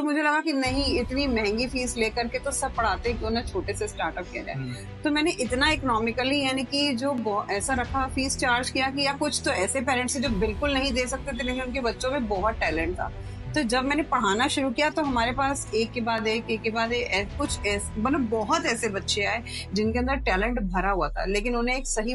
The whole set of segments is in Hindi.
तो मुझे लगा कि नहीं, इतनी महंगी फीस लेकर के तो सब पढ़ाते, क्यों ना छोटे से स्टार्टअप किया जाए। तो मैंने इतना इकोनॉमिकली, यानी कि जो ऐसा रखा, फीस चार्ज किया कि या कुछ तो ऐसे पेरेंट्स हैं जो बिल्कुल नहीं दे सकते थे लेकिन उनके बच्चों में बहुत टैलेंट था। तो जब मैंने पढ़ाना शुरू किया तो हमारे पास एक के बाद एक कुछ मतलब बहुत ऐसे बच्चे आए जिनके अंदर टैलेंट भरा हुआ था, लेकिन उन्हें एक सही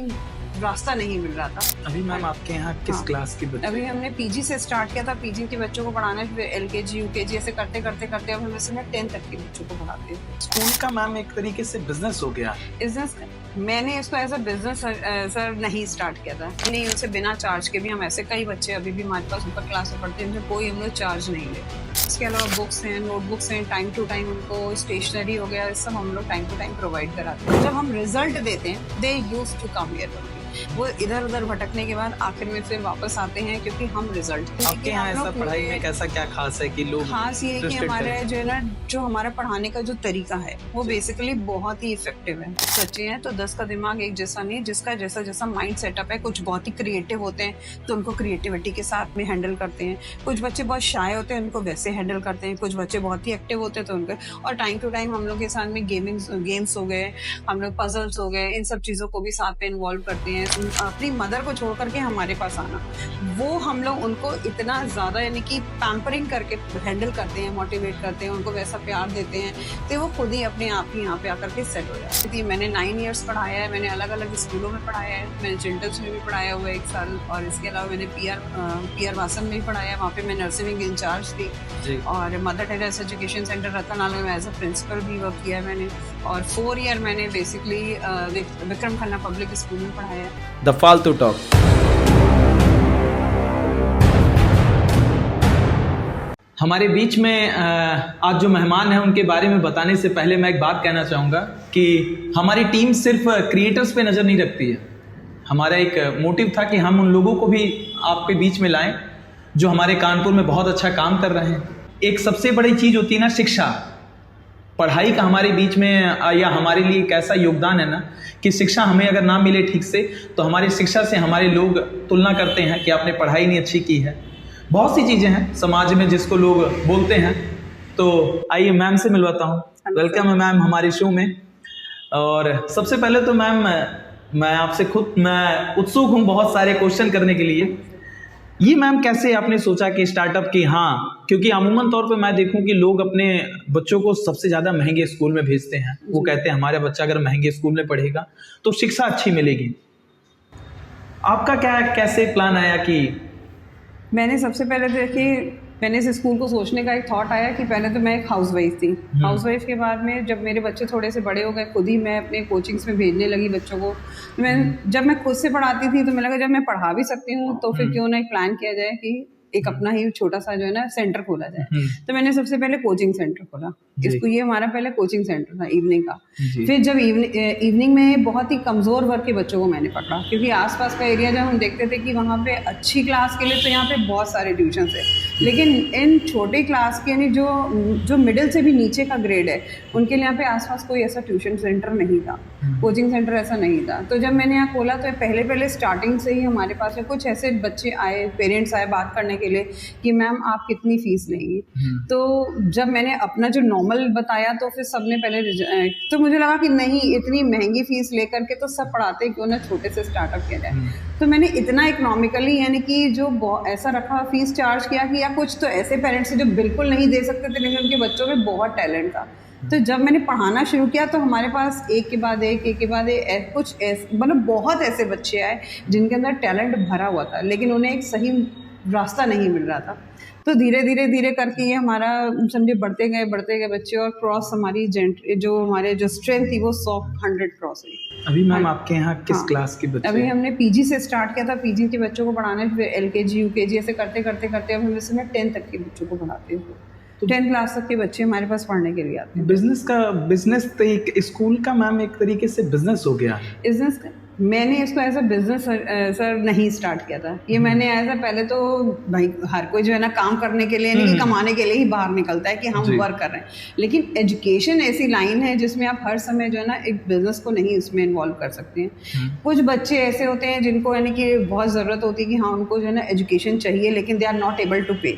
रास्ता नहीं मिल रहा था। अभी मैम आपके यहाँ किस क्लास की बच्चे? अभी हमने पीजी से स्टार्ट किया था, पीजी के बच्चों को पढ़ाना, फिर एलकेजी यूकेजी ऐसे करते करते करते अब हम इसमें 10 तक के बच्चों को पढ़ाते हैं। स्कूल का मैम एक तरीके से बिजनेस हो गया। बिजनेस मैंने इसको एज अ बिजनेस सर नहीं स्टार्ट किया था, नहीं, उनसे बिना चार्ज के भी हम ऐसे कई बच्चे अभी भी हमारे पास ऊपर क्लास में पढ़ते हैं जिनसे कोई हम लोग चार्ज नहीं लेते। इसके अलावा बुक्स हैं, नोटबुक्स हैं, टाइम टू टाइम उनको स्टेशनरी हो गया, सब हम लोग टाइम टू टाइम प्रोवाइड कराते हैं। जब हम रिजल्ट देते हैं they used to come here, वो इधर उधर भटकने के बाद आखिर में फिर वापस आते हैं क्योंकि हम रिजल्ट। आपके यहाँ ऐसा पढ़ाई में कैसा क्या खास है कि लोग? खास ये है कि हमारे जो है ना, जो हमारा पढ़ाने का जो तरीका है वो बेसिकली बहुत ही इफेक्टिव है। बच्चे हैं तो 10 का दिमाग एक जैसा नहीं, जिसका जैसा जैसा माइंड सेटअप है। कुछ बहुत ही क्रिएटिव होते हैं तो उनको क्रिएटिविटी के साथ में हैंडल करते हैं, कुछ बच्चे बहुत शाय होते हैं उनको वैसे हैंडल करते हैं, कुछ बच्चे बहुत ही एक्टिव होते हैं तो उनको, और टाइम टू टाइम हम लोग के साथ में गेम्स हो गए, हम लोग पजल्स हो गए, इन सब चीज़ों को भी साथ में इन्वॉल्व करते हैं। अपनी मदर को छोड़ करके हमारे पास आना, वो हम लोग उनको इतना ज़्यादा यानी कि पैम्परिंग करके हैंडल करते हैं, मोटिवेट करते हैं, उनको वैसा प्यार देते हैं तो वो खुद ही अपने आप ही यहाँ पे आकर के सेट हो जाती है। मैंने 9 इयर्स पढ़ाया है, मैंने अलग अलग स्कूलों में पढ़ाया है, मैंने चिल्ड्रंस में भी पढ़ाया हुआ है 1 साल, और इसके अलावा मैंने पीआर वासन में भी पढ़ाया है, वहाँ पे मैं नर्सिंग इंचार्ज थी, और mother Teresa education centre Ratanlal में एज अ प्रिंसिपल भी वर्क किया है मैंने, और 4 ईयर मैंने basically Vikram Khanna public school में पढ़ाया है। द फालतू टॉक। हमारे बीच में आज जो मेहमान हैं उनके बारे में बताने से पहले मैं एक बात कहना चाहूँगा कि हमारी टीम सिर्फ क्रिएटर्स पे नज़र नहीं रखती है। हमारा एक मोटिव था कि हम उन लोगों को भी आपके बीच में लाएं जो हमारे कानपुर में बहुत अच्छा काम कर रहे हैं। एक सबसे बड़ी चीज़ होती है ना, शिक्षा। पढ़ाई का हमारे बीच में या हमारे लिए एक ऐसा योगदान है ना कि शिक्षा हमें अगर ना मिले ठीक से तो हमारी शिक्षा से हमारे लोग तुलना करते हैं कि आपने पढ़ाई नहीं अच्छी की है। बहुत सी चीज़ें हैं समाज में जिसको लोग बोलते हैं। तो आइए मैम से मिलवाता हूँ। वेलकम है मैम हमारे शो में। और सबसे पहले तो मैम मैं आपसे मैं उत्सुक हूँ बहुत सारे क्वेश्चन करने के लिए। ये मैम कैसे आपने सोचा कि स्टार्टअप की? हाँ, क्योंकि अमूमन तौर पे मैं देखूं कि लोग अपने बच्चों को सबसे ज़्यादा महंगे स्कूल में भेजते हैं। वो कहते हैं हमारा बच्चा अगर महंगे स्कूल में पढ़ेगा तो शिक्षा अच्छी मिलेगी। आपका क्या कैसे प्लान आया कि? मैंने सबसे पहले तो देखिए, मैंने इस स्कूल को सोचने का एक थॉट आया कि पहले तो मैं एक हाउसवाइफ थी। हाउसवाइफ के बाद में जब मेरे बच्चे थोड़े से बड़े हो गए, खुद ही मैं अपने कोचिंग्स में भेजने लगी बच्चों को। जब मैं खुद से पढ़ाती थी तो मुझे लगा जब मैं पढ़ा भी सकती हूँ तो फिर क्यों ना एक प्लान किया जाए कि एक अपना ही छोटा सा जो है ना सेंटर खोला जाए। तो मैंने सबसे पहले कोचिंग सेंटर खोला। इसको, ये हमारा पहले कोचिंग सेंटर था इवनिंग का। फिर जब इवनिंग में बहुत ही कमज़ोर वर्ग के बच्चों को मैंने पकड़ा, क्योंकि आसपास का एरिया जब हम देखते थे कि वहाँ पे अच्छी क्लास के लिए तो यहाँ पे बहुत सारे ट्यूशन है, लेकिन इन छोटे क्लास के यानी जो मिडिल से भी नीचे का ग्रेड है उनके लिए यहाँ पे आसपास कोई ऐसा ट्यूशन सेंटर नहीं था, कोचिंग सेंटर ऐसा नहीं था। तो जब मैंने यहाँ खोला तो पहले स्टार्टिंग से ही हमारे पास में कुछ ऐसे बच्चे आए, पेरेंट्स आए बात करने के लिए कि मैम आप कितनी फीस लेंगी। तो जब मैंने अपना जो नॉर्मल बताया तो फिर सबने पहले तो मुझे लगा कि नहीं, इतनी महंगी फीस लेकर के तो सब पढ़ाते, क्यों ना छोटे से स्टार्टअप किया जाए। तो मैंने इतना इकोनॉमिकली यानी कि जो ऐसा रखा, फीस चार्ज किया कि या कुछ तो ऐसे पेरेंट्स हैं जो बिल्कुल नहीं दे सकते थे लेकिन उनके बच्चों में बहुत टैलेंट था। तो जब मैंने पढ़ाना शुरू किया तो हमारे पास एक के बाद एक कुछ ऐसे मतलब बहुत ऐसे बच्चे आए जिनके अंदर टैलेंट भरा हुआ था, लेकिन उन्हें एक सही रास्ता नहीं मिल रहा था। तो धीरे करके ये हमारा समझे बढ़ते गए बच्चे, और क्रॉस हमारी जो स्ट्रेंथ थी वो 100 क्रॉस हुई। अभी मैम आपके यहाँ किस क्लास के बच्चे? अभी हमने पीजी से स्टार्ट किया था, पीजी के बच्चों को पढ़ाना, फिर एलकेजी यूकेजी ऐसे करते अब हम इसमें 10 तक के बच्चों को पढ़ाते हैं। तो 10 क्लास तक के बच्चे हमारे पास पढ़ने के लिए आते हैं। बिजनेस तो एक स्कूल का मैम एक तरीके से बिजनेस हो गया। मैंने इसको एज अ बिजनेस सर नहीं स्टार्ट किया था ये। मैंने एज अ पहले तो भाई हर कोई जो है ना काम करने के लिए नहीं कि कमाने के लिए ही बाहर निकलता है कि हम वर्क कर रहे हैं, लेकिन एजुकेशन ऐसी लाइन है जिसमें आप हर समय जो है ना एक बिजनेस को नहीं इसमें इन्वॉल्व कर सकते हैं। कुछ बच्चे ऐसे होते हैं जिनको यानी कि बहुत ज़रूरत होती है कि हाँ उनको जो है ना एजुकेशन चाहिए लेकिन they are not able to pay,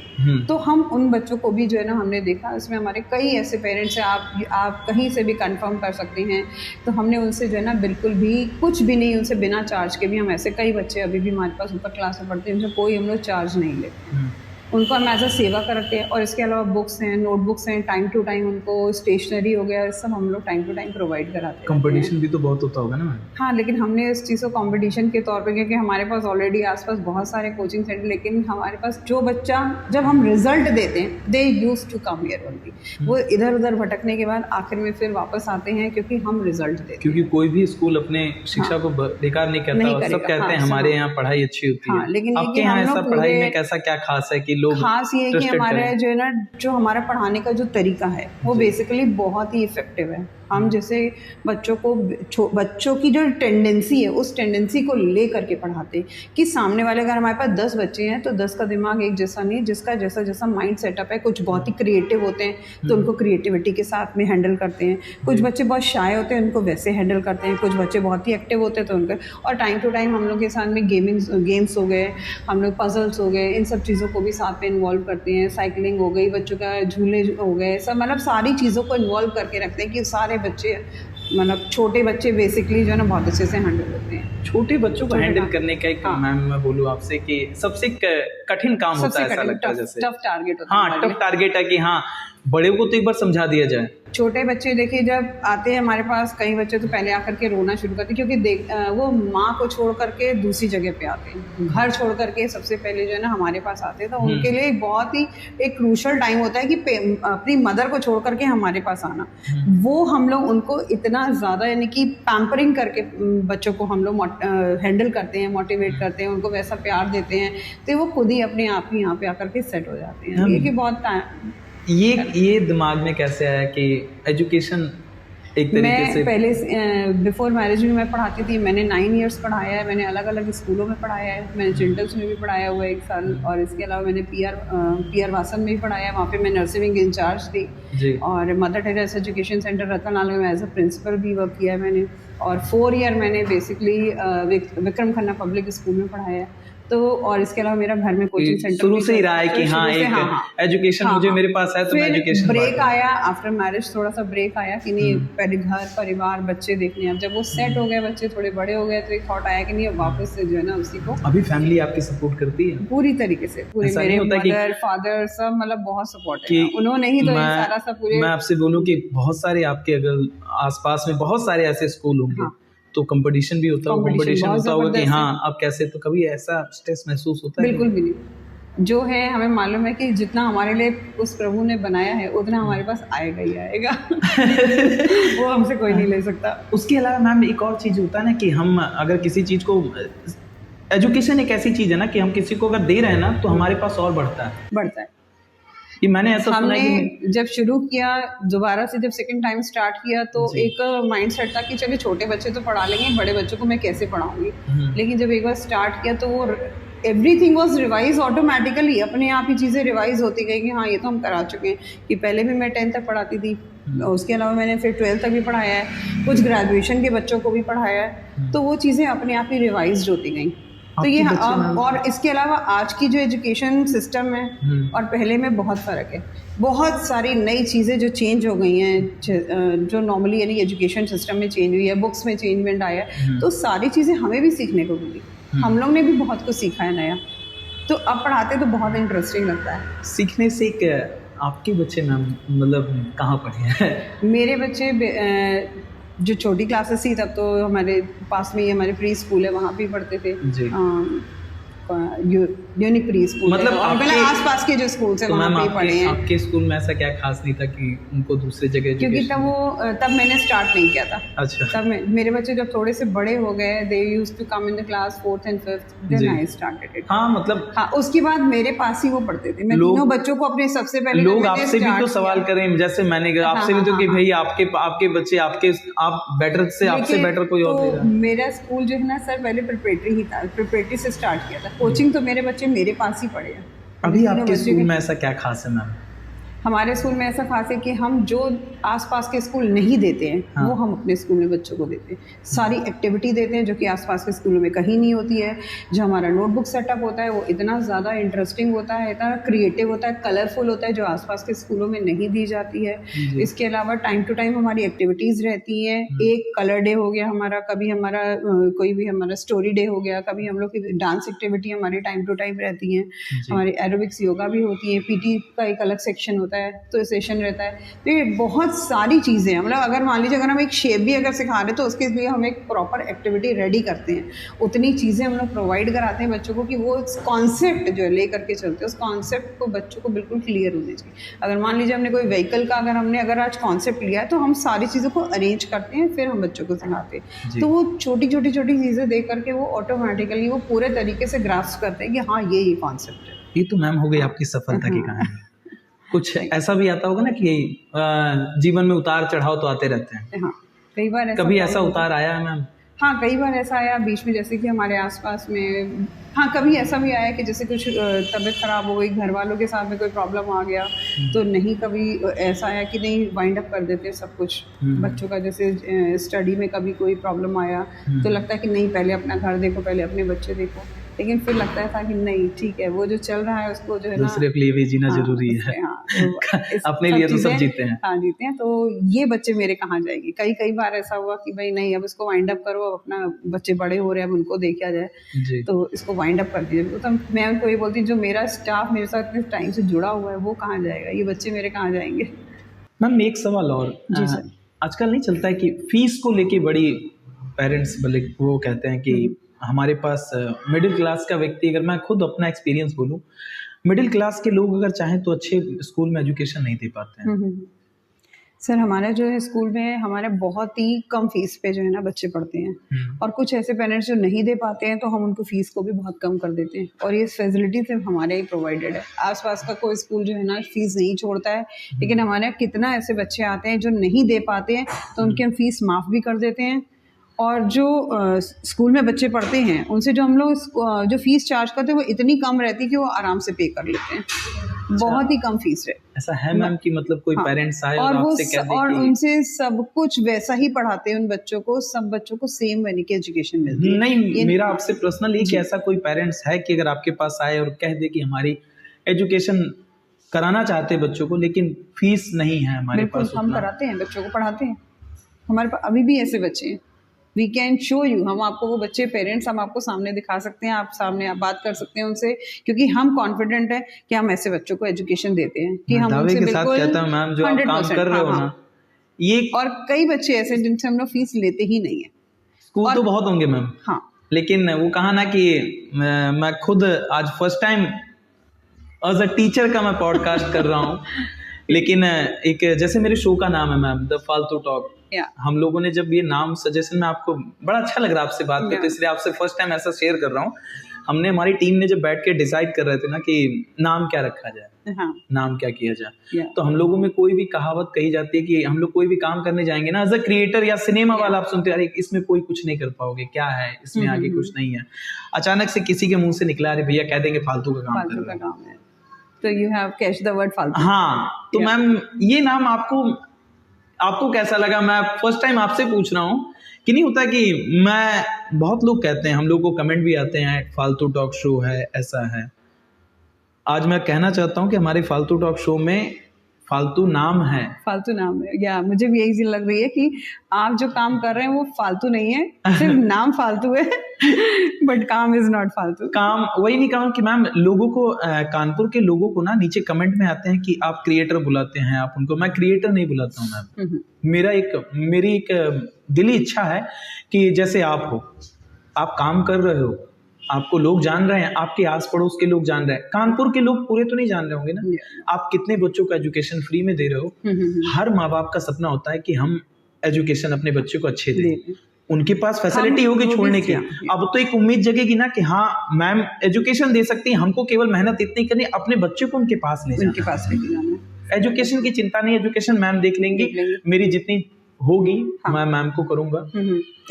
तो हम उन बच्चों को भी जो है ना हमने देखा, इसमें हमारे कई ऐसे पेरेंट्स हैं, आप कहीं से भी कंफर्म कर सकते हैं, तो हमने उनसे जो है ना बिल्कुल भी कुछ भी नहीं, उनसे बिना चार्ज के भी हम ऐसे कई बच्चे अभी भी हमारे पास ऊपर क्लास में पढ़ते हैं उनसे कोई हम लोग चार्ज नहीं लेते, उनको हम एज अ सेवा करते हैं। और इसके अलावा बुक्स हैं, नोटबुक्स हैं, टाइम टू टाइम उनको स्टेशनरी हो गया, सब हम लोग टाइम टू टाइम प्रोवाइड कराते हैं। कंपटीशन भी तो बहुत होता होगा ना मैम? हाँ, लेकिन हमने इस चीज़ को कंपटीशन के तौर पे, क्योंकि हमारे पास ऑलरेडी आसपास बहुत सारे कोचिंग सेंटर, लेकिन हमारे पास जो बच्चा जब हम रिजल्ट देते हैं they used to come here only, वो इधर उधर भटकने के बाद आखिर में फिर वापस आते हैं क्योंकि हम रिजल्ट देते हैं। क्योंकि कोई भी स्कूल अपने शिक्षा को बेकार नहीं करता, और सब कहते हैं हमारे यहाँ पढ़ाई अच्छी होती है, लेकिन आपके यहाँ ऐसा पढ़ाई में कैसा क्या खास है कि लोग? खास ये कि हमारा जो है ना जो हमारा पढ़ाने का जो तरीका है वो बेसिकली बहुत ही इफेक्टिव है। हम जैसे बच्चों की जो टेंडेंसी है उस टेंडेंसी को ले करके पढ़ाते हैं कि सामने वाले, अगर हमारे पास 10 बच्चे हैं तो 10 का दिमाग एक जैसा नहीं, जिसका जैसा जैसा माइंड सेटअप है, कुछ बहुत ही क्रिएटिव होते हैं तो उनको क्रिएटिविटी के साथ में हैंडल करते हैं, कुछ बच्चे बहुत शाय होते हैं उनको वैसे हैंडल करते हैं, कुछ बच्चे बहुत ही एक्टिव होते हैं तो उनको, और टाइम टू टाइम हम लोग के साथ में गेम्स हो गए, हम लोग पजल्स हो गए, इन सब चीज़ों को भी साथ में इन्वॉल्व करते हैं, साइकिलिंग हो गई, बच्चों का झूले हो गए, सब मतलब सारी चीज़ों को इन्वॉल्व करके रखते हैं कि सारे बच्चे, मतलब छोटे बच्चे बेसिकली जो है ना बहुत अच्छे से हैंडल होते हैं। छोटे बच्चों को हैंडल करने का एक मैम मैं बोलूँ आपसे कि सबसे कठिन काम होता है, ऐसा लगता है जैसे टफ टारगेट होता है। हाँ, टफ टारगेट है कि हाँ बड़े को तो एक बार समझा दिया जाए। छोटे बच्चे देखिए जब आते हैं हमारे पास, कई बच्चे तो पहले आकर के रोना शुरू करते हैं क्योंकि वो माँ को छोड़ करके दूसरी जगह पे आते हैं, घर छोड़ करके सबसे पहले जो है ना हमारे पास आते हैं, तो उनके लिए बहुत ही एक क्रूशल टाइम होता है कि अपनी मदर को छोड़ करके हमारे पास आना। वो हम लोग उनको इतना ज़्यादा यानी कि पैम्परिंग करके बच्चों को हम लोग हैंडल करते हैं, मोटिवेट करते हैं, उनको वैसा प्यार देते हैं तो वो खुद ही अपने आप ही यहाँ पे आकर के सेट हो जाते हैं। ये कि बहुत ये दिमाग में कैसे आया कि एजुकेशन एक तरीके से? पहले बिफोर मैरिज में मैं पढ़ाती थी, मैंने 9 इयर्स पढ़ाया है, मैंने अलग अलग स्कूलों में पढ़ाया है, मैंने चिल्टल्स में भी पढ़ाया हुआ है 1 साल, और इसके अलावा मैंने पीआर वासन में भी पढ़ाया है, वहाँ पे मैं नर्सिंग विंग इंचार्ज थी जी। और mother Teresa education centre Ratanlal में एज अ प्रिंसिपल भी वर्क किया है मैंने, और 4 ईयर मैंने basically Vikram Khanna public school में पढ़ाया है। तो और इसके अलावा मेरा घर में कोचिंग सेंटर शुरू से ही रहा है कि हाँ एक एजुकेशन मुझे मेरे पास है तो मैं एजुकेशन। ब्रेक आया आफ्टर मैरिज, थोड़ा सा ब्रेक आया कि नहीं पहले घर परिवार बच्चे देखने, अब जब वो सेट हो गए, बच्चे थोड़े बड़े हो गए तो एक थॉट आया कि नहीं अब वापस से जो है ना उसी को। अभी फैमिली आपकी सपोर्ट करती है पूरी तरीके से, पूरे मेरे मदर फादर सब मतलब बहुत सपोर्ट है, उन्होंने ही तो सारा सब पूरे। मैं आपसे बोलूँ कि बहुत सारे आपके अगर आसपास में बहुत सारे ऐसे स्कूल होंगे तो कंपटीशन भी होता होगा, कंपटीशन होता होगा कि हाँ अब कैसे, तो कभी ऐसा स्ट्रेस महसूस होता है? बिल्कुल भी नहीं, जो है हमें मालूम है कि जितना हमारे लिए उस प्रभु ने बनाया है उतना हमारे पास आएगा ही आएगा वो हमसे कोई नहीं ले सकता। उसके अलावा मैम एक और चीज़ होता है ना कि हम अगर किसी चीज़ को, एजुकेशन एक ऐसी चीज़ है ना कि हम किसी को अगर दे रहे हैं ना तो हमारे पास और बढ़ता है। कि मैंने ऐसा सुना है कि जब शुरू किया दोबारा से, जब सेकंड टाइम स्टार्ट किया तो एक माइंडसेट था कि चलिए छोटे बच्चे तो पढ़ा लेंगे, बड़े बच्चों को मैं कैसे पढ़ाऊंगी। लेकिन जब एक बार स्टार्ट किया तो वो एवरीथिंग वाज रिवाइज ऑटोमेटिकली, अपने आप ही चीज़ें रिवाइज होती गई कि हाँ ये तो हम करा चुके हैं। कि पहले भी मैं 10th तक पढ़ाती थी, उसके अलावा मैंने फिर 12th तक भी पढ़ाया है, कुछ ग्रेजुएशन के बच्चों को भी पढ़ाया है, तो वो चीज़ें अपने आप ही रिवाइज होती गई। तो ये और इसके अलावा आज की जो एजुकेशन सिस्टम है और पहले में बहुत फ़र्क है, बहुत सारी नई चीज़ें जो चेंज हो गई हैं, जो नॉर्मली यानी एजुकेशन सिस्टम में चेंज हुई है, बुक्स में चेंजमेंट आया है, तो सारी चीज़ें हमें भी सीखने को मिली, हम लोग ने भी बहुत कुछ सीखा है नया, तो अब पढ़ाते तो बहुत इंटरेस्टिंग लगता है। सीखने से आपके बच्चे मैम मतलब कहाँ पढ़े हैं? मेरे बच्चे जो छोटी क्लासेस थी तब तो हमारे पास में ही हमारे प्री स्कूल है, वहाँ भी पढ़ते थे, यूनिक प्री स्कूल मतलब है, और पहले आसपास के जो स्कूल है तो वहाँ मैम पे पढ़े हैं। आपके स्कूल में ऐसा क्या खास नहीं था कि उनको दूसरी जगह क्योंकि education- तब मैंने स्टार्ट नहीं किया था। अच्छा तब मेरे बच्चे जब थोड़े से बड़े हो गए, they used to come in the class 4th and 5th, जी। Then I started it. हाँ मतलब हाँ, उसके बाद मेरे पास ही वो पढ़ते थे। मैं लोग- तीनों बच्चों को अपने सबसे पहले लोग जब मैंने आपसे भी start तो सवाल किया- करें, जैसे मैंने आपसे भी हाँ, तो हाँ, कि हाँ, भाई आपके बच्चे आप बेटर से आपसे लेकिन बेटर कोई और तो दे रहा है। मेरा स्कूल जो है ना सर, पहले प्रिपरेटरी ही था, प्रिपरेटरी से स्टार्ट किया था। कोचिंग तो मेरे बच्चे मेरे पास ही पढ़े हैं। अभी तीनों आपके बच्चे स्कूल के- में ऐसा क्या खास है मैम? हमारे स्कूल में ऐसा खास है कि हम जो आसपास के स्कूल नहीं देते हैं, हाँ। वो हम अपने स्कूल में बच्चों को देते हैं। सारी एक्टिविटी देते हैं जो कि आसपास के स्कूलों में कहीं नहीं होती है। जो हमारा नोटबुक सेटअप होता है वो इतना ज़्यादा इंटरेस्टिंग होता है, इतना क्रिएटिव होता है, कलरफुल होता है, जो आसपास के स्कूलों में नहीं दी जाती है। जी। इसके अलावा टाइम टू टाइम हमारी एक्टिविटीज़ रहती हैं। एक कलर डे हो गया हमारा, कभी हमारा कोई भी हमारा स्टोरी डे हो गया, कभी हम लोग की डांस एक्टिविटी हमारी टाइम टू टाइम रहती हैं। जी। हमारी एरोबिक्स योगा भी होती है, पीटी का एक अलग सेक्शन होता है, तो सेशन रहता है। तो ये बहुत सारी चीज़ें हैं। मतलब अगर मान लीजिए अगर हम एक शेप भी अगर सिखा रहे हैं तो उसके लिए हम एक प्रॉपर एक्टिविटी रेडी करते हैं। उतनी चीज़ें हम लोग प्रोवाइड कराते हैं बच्चों को कि वो कॉन्सेप्ट जो है ले करके चलते हैं, उस कॉन्सेप्ट को बच्चों को बिल्कुल क्लियर होने चाहिए। अगर मान लीजिए हमने कोई व्हीकल का अगर आज कॉन्सेप्ट लिया है तो हम सारी चीज़ों को अरेंज करते हैं, फिर हम बच्चों को सिखाते हैं। जी। तो वो छोटी चीज़ें देख करके वो ऑटोमेटिकली वो पूरे तरीके से ग्रास्प करते हैं कि हाँ ये कॉन्सेप्ट है। ये तो मैम हो गई आपकी सफलता की कहानी। कुछ ऐसा भी आता होगा ना कि जीवन में उतार चढ़ाव तो आते रहते हैं। हाँ, कई बार कभी ऐसा उतार आया है मैम? हाँ, कई बार ऐसा आया बीच में, जैसे कि हमारे आसपास में, हाँ कभी ऐसा भी आया कि जैसे कुछ तबीयत ख़राब हो गई, घर वालों के साथ में कोई प्रॉब्लम आ गया, तो नहीं, कभी ऐसा आया कि नहीं वाइंड अप कर देते सब कुछ बच्चों का। जैसे स्टडी में कभी कोई प्रॉब्लम आया तो लगता है कि नहीं पहले अपना घर देखो, पहले अपने बच्चे देखो, लेकिन फिर लगता था कि नहीं ठीक है, वो जो चल रहा है उसको जो है ना दूसरे के लिए भी जीना हाँ, जरूरी है। हाँ, तो अपने लिए तो सब जीते हैं। हाँ जीते हैं। तो ये बच्चे मेरे कहाँ जाएंगे। कई बार ऐसा हुआ कि भाई नहीं, अब इसको वाइंड अप करो, अब अपना बच्चे बड़े हो रहे हैं, अब उनको देखा जाए, जी। तो इसको वाइंड अप कर दीजिए। तो मैं उनको ये बोलती हूँ जो मेरा स्टाफ मेरे साथ इतने टाइम से जुड़ा हुआ है वो कहाँ जाएगा, ये बच्चे मेरे कहाँ जाएंगे। मैम एक सवाल और, जी सर। आजकल नहीं चलता है कि फीस को लेके बड़ी पेरेंट्स भले वो कहते हैं कि हमारे पास मिडिल क्लास का व्यक्ति, अगर मैं खुद अपना एक्सपीरियंस बोलूं, मिडिल क्लास के लोग अगर चाहें तो अच्छे स्कूल में एजुकेशन नहीं दे पाते हैं। सर हमारा जो है स्कूल में हमारे बहुत ही कम फीस पे जो है ना बच्चे पढ़ते हैं, और कुछ ऐसे पेरेंट्स जो नहीं दे पाते हैं तो हम उनको फीस को भी बहुत कम कर देते हैं, और ये फैसिलिटी सिर्फ हमारे ही प्रोवाइडेड है। आसपास का कोई स्कूल जो है ना फीस नहीं छोड़ता है, लेकिन हमारे यहाँ कितना ऐसे बच्चे आते हैं जो नहीं दे पाते हैं तो उनकी हम फीस माफ़ भी कर देते हैं। और जो स्कूल में बच्चे पढ़ते हैं उनसे जो हम लोग जो फीस चार्ज करते हैं वो इतनी कम रहती है कि वो आराम से पे कर लेते हैं। बहुत ही कम फीस है। ऐसा है मैम कि मतलब कोई पेरेंट्स आए और वो आपसे कह दे और कि उनसे सब कुछ वैसा ही पढ़ाते हैं उन बच्चों को, सब बच्चों को सेम यानी कि एजुकेशन मिलती है। नहीं, मेरा आपसे पर्सनल ये कि ऐसा कोई पेरेंट्स है कि अगर आपके पास आए और कह दे कि हमारी एजुकेशन कराना चाहते हैं बच्चों को लेकिन फीस नहीं है हमारे पास, हम कराते हैं, बच्चों को पढ़ाते हैं। हमारे पास अभी भी ऐसे बच्चे हैं, वी कैन शो यू, हम आपको वो बच्चे पेरेंट्स हम आपको सामने दिखा सकते हैं, आप सामने आप बात कर सकते हैं उनसे, क्योंकि हम कॉन्फिडेंट है कि हम ऐसे बच्चों को एजुकेशन देते हैं कि हम दावे उनसे के साथ कहता हूं मैम जो आप काम कर रहे हो ना, ये और कई बच्चे ऐसे हैं जिनसे हम लोग फीस लेते ही नहीं है। स्कूल तो बहुत होंगे मैम, हाँ, लेकिन वो कहा ना कि मैं खुद आज first time as a teacher का मैं पॉडकास्ट कर रहा हूँ, लेकिन एक जैसे मेरे शो का नाम है मैम द फालतू टॉक, हम लोगों ने जब ये नाम सजेशन में आपको बड़ा अच्छा लग रहा है आपसे बात करते, तो इसलिए आपसे फर्स्ट टाइम ऐसा शेयर कर रहा हूँ। हमने हमारी टीम ने जब बैठ के डिसाइड कर रहे थे ना कि नाम क्या रखा जाए, हाँ, नाम क्या किया जाए, तो हम लोगों में कोई भी कहावत कही जाती है कि हम लोग कोई भी काम करने जाएंगे ना एज अ क्रिएटर या सिनेमा वाला, आप सुनते हैं अरे इसमें कोई कुछ नहीं कर पाओगे, क्या है इसमें आगे कुछ नहीं है, अचानक से किसी के मुंह से निकला अरे भैया कह देंगे फालतू का काम कर रहे हैं, तो you have catch the word फालतू। हाँ, तो मैम ये नाम आपको कैसा लगा? मैं फर्स्ट टाइम आपसे पूछ रहा हूँ कि नहीं होता कि मैं बहुत लोग कहते हैं, हम लोग को कमेंट भी आते हैं फालतू टॉक शो है, ऐसा है। आज मैं कहना चाहता हूँ कि हमारे फालतू टॉक शो में फालतू नाम है, फालतू नाम है, या मुझे भी यही चीज लग रही है कि आप जो काम कर रहे हैं वो फालतू नहीं है, सिर्फ नाम फालतू है बट काम इज नॉट फालतू। काम वही नहीं कहूँ कि मैम लोगों को कानपुर के लोगों को ना नीचे कमेंट में आते हैं कि आप क्रिएटर बुलाते हैं आप उनको, मैं क्रिएटर नहीं बुलाता हूँ मैम। मेरी एक दिली इच्छा है कि जैसे आप हो, आप काम कर रहे हो, आपको लोग जान रहे हैं, आपके आस पड़ोस के लोग जान रहे हैं, कानपुर के लोग पूरे तो नहीं जान रहे होंगे ना। आप कितने बच्चों को एजुकेशन फ्री में दे रहे हो। हर माँ बाप का सपना होता है कि हम एजुकेशन अपने बच्चे को अच्छे दें, उनके पास फैसिलिटी होगी छोड़ने की। अब तो एक उम्मीद जगेगी ना कि हाँ मैम एजुकेशन दे सकती है, हमको केवल मेहनत इतनी करनी, अपने बच्चे को उनके पास ले जाना। एजुकेशन की चिंता नहीं, एजुकेशन मैम देख लेंगी, मेरी जितनी होगी मैं मैम को करूंगा।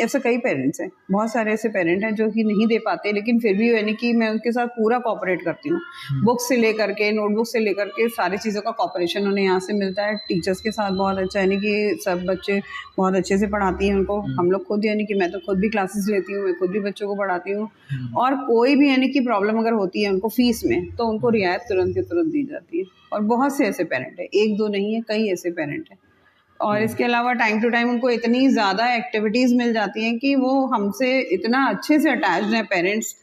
ऐसे कई पेरेंट्स हैं, बहुत सारे ऐसे पेरेंट हैं जो कि नहीं दे पाते, लेकिन फिर भी यानी कि मैं उनके साथ पूरा कोऑपरेट करती हूँ। बुक्स से लेकर के, नोटबुक से लेकर के सारी चीज़ों का कोऑपरेशन उन्हें यहाँ से मिलता है। टीचर्स के साथ बहुत अच्छा, यानी कि सब बच्चे बहुत अच्छे से पढ़ाती हैं उनको। हम लोग खुद, यानी कि मैं तो खुद भी क्लासेस लेती हूँ, मैं खुद भी बच्चों को पढ़ाती हूँ। और कोई भी यानी कि प्रॉब्लम अगर होती है उनको फीस में, तो उनको रियायत तुरंत के तुरंत दी जाती है। और बहुत से ऐसे पेरेंट हैं, एक दो नहीं है, कई ऐसे पेरेंट हैं। और इसके अलावा टाइम टू टाइम उनको इतनी ज़्यादा एक्टिविटीज़ मिल जाती हैं कि वो हमसे इतना अच्छे से अटैच्ड हैं पेरेंट्स,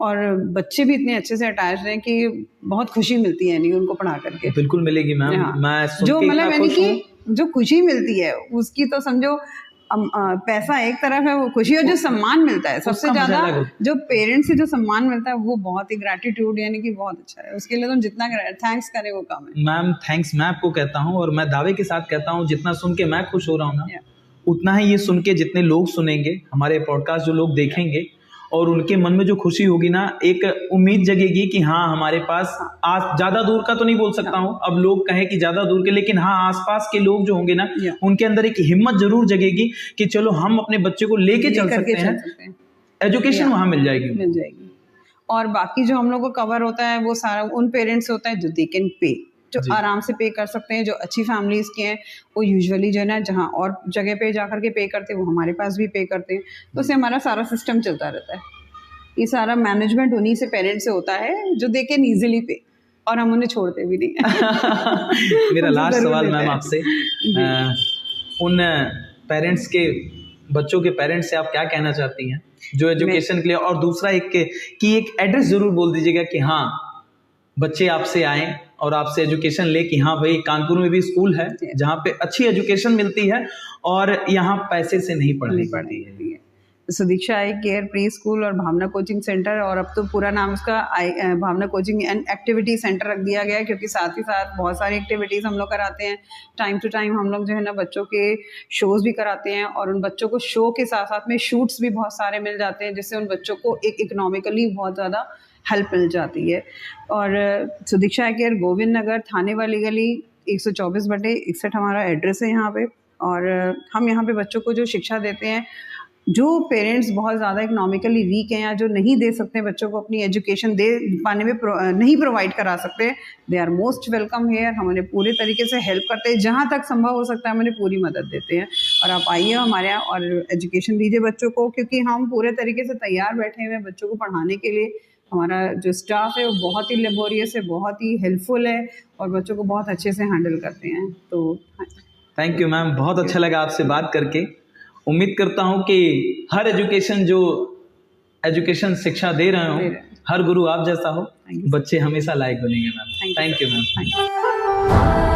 और बच्चे भी इतने अच्छे से अटैच्ड हैं कि बहुत खुशी मिलती है नहीं उनको पढ़ा करके। बिल्कुल मिलेगी मैम। हाँ। मैं जो मतलब यानी कि जो खुशी मिलती है उसकी तो समझो पैसा एक तरफ है, वो खुशी, और जो सम्मान मिलता है सबसे ज्यादा, जो पेरेंट्स से जो सम्मान मिलता है वो बहुत ही ग्रैटिट्यूड, यानी कि बहुत अच्छा है। उसके लिए तुम जितना थैंक्स करें वो कम है। मैम थैंक्स मैं आपको कहता हूँ, और मैं दावे के साथ कहता हूँ जितना सुन के मैं खुश हो रहा हूँ ना, उतना ही ये सुन के जितने लोग सुनेंगे हमारे पॉडकास्ट, जो लोग देखेंगे, और उनके मन में जो खुशी होगी ना, एक उम्मीद जगेगी कि हाँ हमारे पास आज ज्यादा दूर का तो नहीं बोल सकता हूँ, अब लोग कहें कि ज्यादा दूर के, लेकिन हाँ आसपास के लोग जो होंगे ना, उनके अंदर एक हिम्मत जरूर जगेगी कि चलो हम अपने बच्चे को लेके चल सकते हैं, एजुकेशन वहां मिल जाएगी। और बाकी जो हम लोग को कवर होता है वो सारा उन पेरेंट्स से होता है जो दे कैन पे, जो आराम से पे कर सकते हैं, जो अच्छी फैमिलीज के हैं, वो यूजुअली जो है ना जहाँ और जगह पे जाकर के पे करते हैं वो हमारे पास भी पे करते हैं। तो उससे हमारा सारा सिस्टम चलता रहता है। ये सारा मैनेजमेंट उन्हीं से, पेरेंट्स से होता है जो दे कैन ईजिली पे, और हम उन्हें छोड़ते भी नहीं। मेरा लास्ट सवाल मैम आपसे, उन पेरेंट्स के, बच्चों के पेरेंट्स से आप क्या कहना चाहती हैं जो एजुकेशन के लिए, और दूसरा एक एड्रेस जरूर बोल दीजिएगा कि हाँ बच्चे आपसे आए और आपसे एजुकेशन ले, कि हाँ भाई कानपुर में भी स्कूल है जहाँ पे अच्छी एजुकेशन मिलती है और यहाँ पैसे से नहीं पढ़नी पड़ती है। सुदीक्षा आई केयर प्री स्कूल और भावना कोचिंग सेंटर, और अब तो पूरा नाम उसका भावना कोचिंग एंड एक्टिविटी सेंटर रख दिया गया है, क्योंकि साथ ही साथ बहुत सारी एक्टिविटीज़ हम लोग कराते हैं। टाइम टू टाइम हम लोग जो है ना बच्चों के शोज़ भी कराते हैं, और उन बच्चों को शो के साथ साथ में शूट्स भी बहुत सारे मिल जाते हैं, जिससे उन बच्चों को एक इकोनॉमिकली बहुत ज़्यादा हेल्प मिल जाती है। और सुदीक्षा केयर गोविंद नगर, थाने वाली गली, 124/61 हमारा एड्रेस है यहाँ पे। और हम यहाँ पे बच्चों को जो शिक्षा देते हैं, जो पेरेंट्स बहुत ज़्यादा इकोनॉमिकली वीक हैं या जो नहीं दे सकते हैं बच्चों को अपनी एजुकेशन दे पाने में नहीं प्रोवाइड करा सकते, they are most welcome here. हम उन्हें पूरे तरीके से हेल्प करते हैं, जहाँ तक संभव हो सकता है हम उन्हें पूरी मदद देते हैं। और आप आइए हमारे यहाँ और एजुकेशन दीजिए बच्चों को, क्योंकि हम पूरे तरीके से तैयार बैठे हुए हैं बच्चों को पढ़ाने के लिए। हमारा जो स्टाफ है वो बहुत ही लेबोरियस है, बहुत ही हेल्पफुल है, और बच्चों को बहुत अच्छे से हैंडल करते हैं। तो थैंक यू मैम, बहुत अच्छा लगा आपसे बात करके। उम्मीद करता हूँ कि हर एजुकेशन शिक्षा दे रहे हो, हर गुरु आप जैसा हो, बच्चे हमेशा लायक बनेंगे मैम। Thank you ma'am.